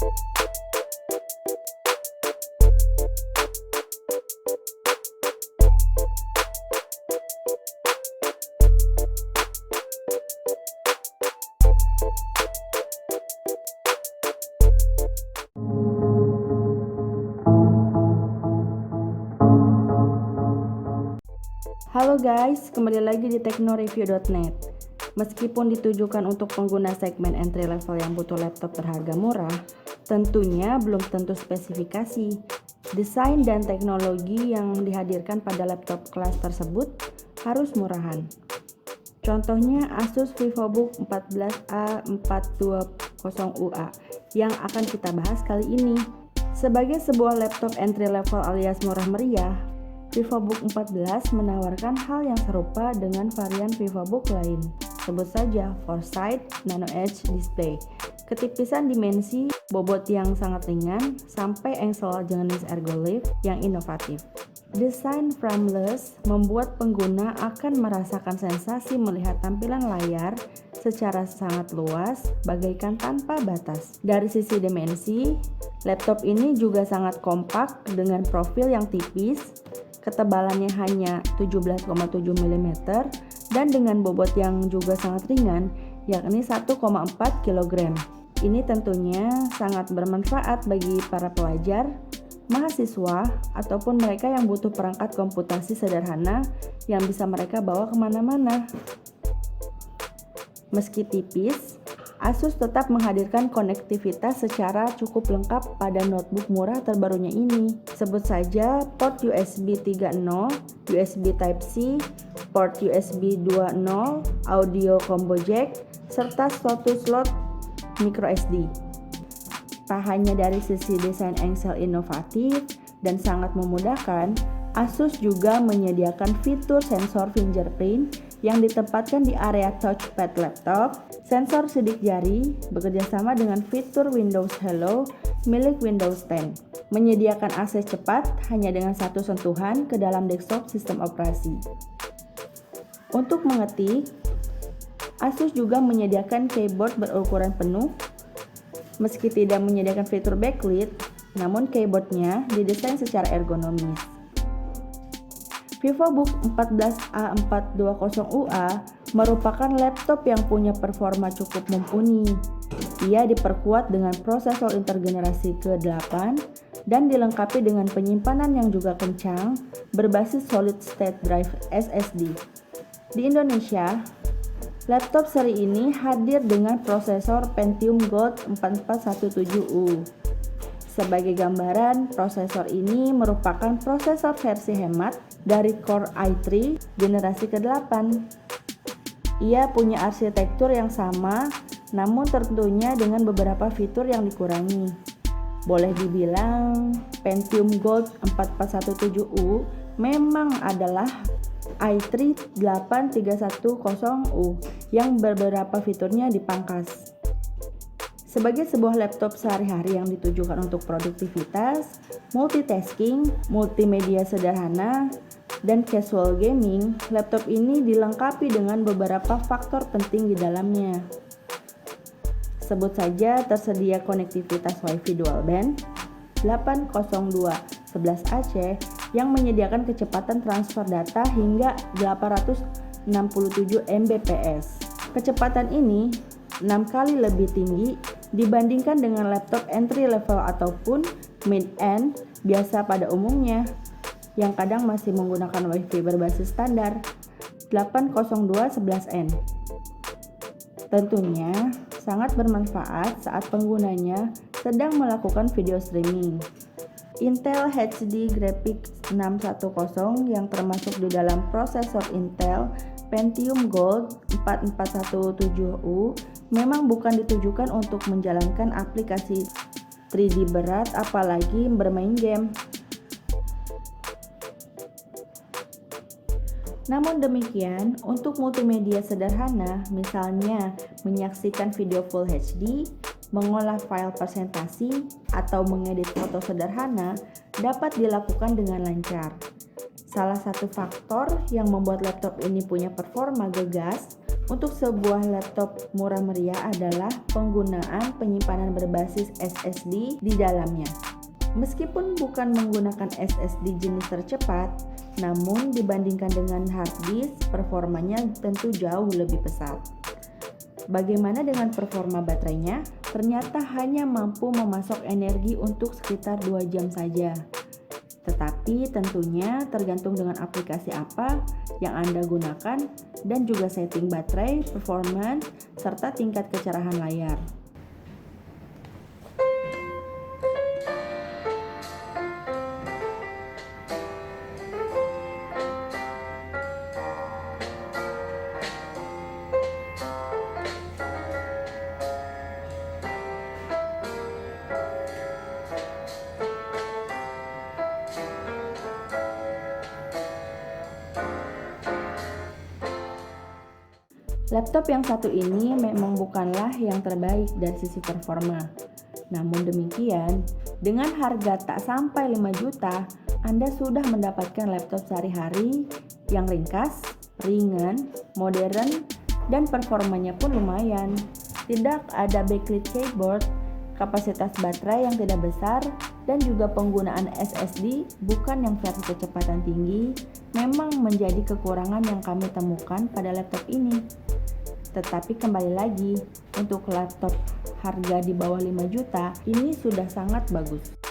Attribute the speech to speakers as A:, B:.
A: Halo guys, kembali lagi di teknoreview.net. Meskipun ditujukan untuk pengguna segmen entry level yang butuh laptop berharga murah, tentunya belum tentu spesifikasi, desain dan teknologi yang dihadirkan pada laptop kelas tersebut harus murahan. Contohnya Asus VivoBook 14A420UA yang akan kita bahas kali ini. Sebagai sebuah laptop entry level alias murah meriah, VivoBook 14 menawarkan hal yang serupa dengan varian VivoBook lain. Sebut saja Foresight Nano Edge Display, ketipisan dimensi, bobot yang sangat ringan, sampai engsel jenis ergolift yang inovatif. Desain frameless membuat pengguna akan merasakan sensasi melihat tampilan layar secara sangat luas, bagaikan tanpa batas. Dari sisi dimensi, laptop ini juga sangat kompak dengan profil yang tipis, ketebalannya hanya 17,7 mm dan dengan bobot yang juga sangat ringan, yakni 1,4 kg. Ini tentunya sangat bermanfaat bagi para pelajar, mahasiswa, ataupun mereka yang butuh perangkat komputasi sederhana yang bisa mereka bawa kemana-mana. Meski tipis, Asus tetap menghadirkan konektivitas secara cukup lengkap pada notebook murah terbarunya ini. Sebut saja port USB 3.0, USB Type-C, port USB 2.0, audio combo jack, serta slot microSD. Tak hanya dari sisi desain engsel inovatif dan sangat memudahkan, Asus juga menyediakan fitur sensor fingerprint yang ditempatkan di area touchpad laptop, sensor sidik jari, bekerjasama dengan fitur Windows Hello milik Windows 10, menyediakan akses cepat hanya dengan satu sentuhan ke dalam desktop sistem operasi. Untuk mengetik, Asus juga menyediakan keyboard berukuran penuh. Meski tidak menyediakan fitur backlit, namun keyboardnya didesain secara ergonomis. VivoBook 14A420UA merupakan laptop yang punya performa cukup mumpuni. Ia diperkuat dengan prosesor intergenerasi ke-8 dan dilengkapi dengan penyimpanan yang juga kencang berbasis solid state drive SSD. Di Indonesia, laptop seri ini hadir dengan prosesor Pentium Gold 4417U. Sebagai gambaran, prosesor ini merupakan prosesor versi hemat dari Core i3 generasi ke-8. Ia punya arsitektur yang sama, namun tentunya dengan beberapa fitur yang dikurangi. Boleh dibilang, Pentium Gold 4417U memang adalah i3 8310U yang beberapa fiturnya dipangkas. Sebagai sebuah laptop sehari-hari yang ditujukan untuk produktivitas, multitasking, multimedia sederhana, dan casual gaming, laptop ini dilengkapi dengan beberapa faktor penting di dalamnya. Sebut saja tersedia konektivitas Wi-Fi dual band 802.11ac yang menyediakan kecepatan transfer data hingga 867 Mbps. Kecepatan ini 6 kali lebih tinggi dibandingkan dengan laptop entry level ataupun mid-end biasa pada umumnya yang kadang masih menggunakan Wi-Fi berbasis standar 802.11n. Tentunya sangat bermanfaat saat penggunanya sedang melakukan video streaming. Intel HD Graphics 610 yang termasuk di dalam prosesor Intel Pentium Gold 4417U memang bukan ditujukan untuk menjalankan aplikasi 3D berat apalagi bermain game. Namun demikian, untuk multimedia sederhana, misalnya menyaksikan video Full HD, mengolah file presentasi, atau mengedit foto sederhana, dapat dilakukan dengan lancar. Salah satu faktor yang membuat laptop ini punya performa gegas untuk sebuah laptop murah meriah adalah penggunaan penyimpanan berbasis SSD di dalamnya. Meskipun bukan menggunakan SSD jenis tercepat, namun dibandingkan dengan hard disk, performanya tentu jauh lebih pesat. Bagaimana dengan performa baterainya? Ternyata hanya mampu memasok energi untuk sekitar 2 jam saja. Tetapi tentunya tergantung dengan aplikasi apa yang Anda gunakan dan juga setting baterai, performance, serta tingkat kecerahan layar. Laptop yang satu ini memang bukanlah yang terbaik dari sisi performa. Namun demikian, dengan harga tak sampai 5 juta, Anda sudah mendapatkan laptop sehari-hari yang ringkas, ringan, modern, dan performanya pun lumayan. Tidak ada backlit keyboard, kapasitas baterai yang tidak besar, dan juga penggunaan SSD bukan yang versi kecepatan tinggi memang menjadi kekurangan yang kami temukan pada laptop ini. Tetapi kembali lagi, untuk laptop harga di bawah 5 juta ini sudah sangat bagus.